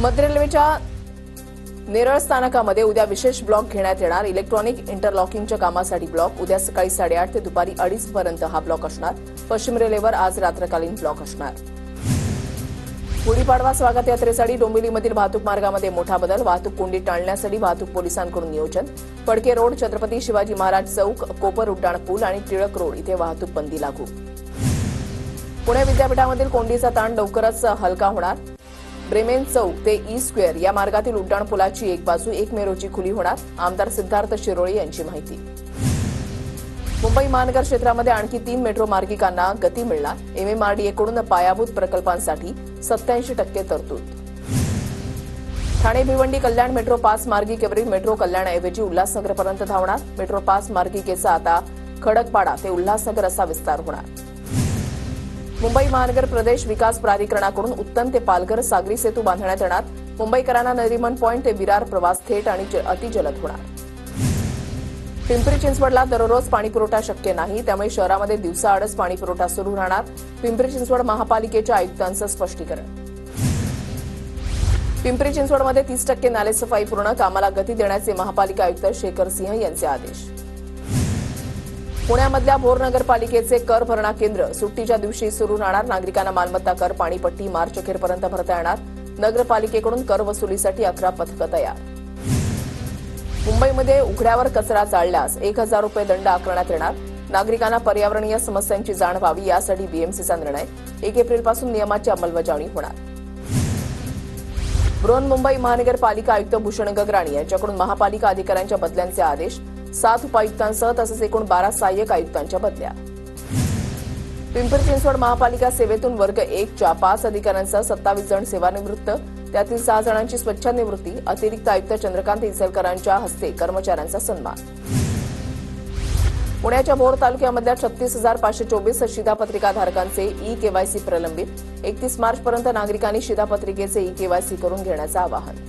मध्य रेल्वेच्या नेरळ स्थानकामध्ये उद्या विशेष ब्लॉक घेण्यात येणार। इलेक्ट्रॉनिक इंटरलॉकिंगच्या कामासाठी ब्लॉक उद्या सकाळी 8:30 ते दुपारी 2:30 पर्यंत हा ब्लॉक असणार। पश्चिम रेल्वेवर आज रात्रकालीन ब्लॉक असणार। गुढीपाडवा स्वागत यात्रेसाठी डोंबिवलीमधील वाहतूक मार्गामध्ये मोठा बदल। वाहतूक कोंडी टाळण्यासाठी वाहतूक पोलिसांकडून नियोजन। फडके रोड, छत्रपती शिवाजी महाराज चौक, कोपर उड्डाण पूल आणि टिळक रोड इथे वाहतूक बंदी लागू। पुणे विद्यापीठामधील कोंडीचा ताण लवकरच हलका होणार। ब्रेमेन चौक ते ई स्क्वेअर या मार्गातील उड्डाणपुलाची एक बाजू 1 मे रोजी खुली होणार। आमदार सिद्धार्थ शिरोळे यांची माहिती। मुंबई महानगर क्षेत्रामध्ये आणखी 3 मेट्रो मार्गिकांना गती मिळणार। MMRDAकडून पायाभूत प्रकल्पांसाठी 87% तरतूद। Thane Bhiwandi Kalyan metro pass मार्गिकेवरील metro कल्याणऐवजी उल्हासनगरपर्यंत धावणार। मेट्रो पास मार्गिकेचा आता खडकपाडा ते उल्हासनगर असा विस्तार होणार। मुंबई महानगर प्रदेश विकास प्राधिकरणाकडून उत्तन ते पालघर सागरी सेतू बांधण्यात येणार। मुंबईकरांना नरिमन पॉइंट ते विरार प्रवास थेट आणि अतिजलद होणार। पिंपरी चिंचवडला दररोज पाणीपुरवठा शक्य नाही, त्यामुळे शहरामध्ये दिवसाआडच पाणीपुरवठा सुरू राहणार। पिंपरी चिंचवड महापालिकेच्या आयुक्तांचं स्पष्टीकरण। पिंपरी चिंचवडमध्ये 30% नालेसफाई पूर्ण, कामाला गती देण्याचे महापालिका आयुक्त शेखर सिंह यांचे आदेश। पुण्यामधल्या भोर नगरपालिकेचे कर भरणा केंद्र सुट्टीच्या दिवशी सुरू राहणार। नागरिकांना मालमत्ता कर पाणीपट्टी मार्च अखेरपर्यंत भरता येणार। नगरपालिकेकडून कर वसुलीसाठी 11 पथकं तयार। मुंबईमध्ये उघड्यावर कचरा जाळल्यास 1000 रुपये दंड आकारण्यात येणार। नागरिकांना पर्यावरणीय समस्यांची जाण व्हावी यासाठी बीएमसीचा निर्णय। 1 एप्रिलपासून नियमाची अंमलबजावणी होणार। बृहन्मुंबई महानगरपालिका आयुक्त भूषण गगराणी यांच्याकडून महापालिका अधिकाऱ्यांच्या बदल्यांचे आदेश। 7 उपायुक्तांसह तसंच एकूण 12 सहाय्यक आयुक्तांच्या बदल्या। पिंपरी चिंचवड महापालिका सेवेतून वर्ग 1च्या 5 अधिकाऱ्यांसह 27 जण सेवानिवृत्त, त्यातील 6 जणांची स्वच्छानिवृत्ती। अतिरिक्त आयुक्त चंद्रकांत इचलकरांच्या हस्ते कर्मचाऱ्यांचा सन्मान। पुण्याच्या भोर तालुक्यामधल्या 36,524 शिधापत्रिकाधारकांचे ई-केवायसी प्रलंबित। 31 मार्चपर्यंत नागरिकांनी शिधापत्रिकेचे ई-केवायसी करून घेण्याचं आवाहन।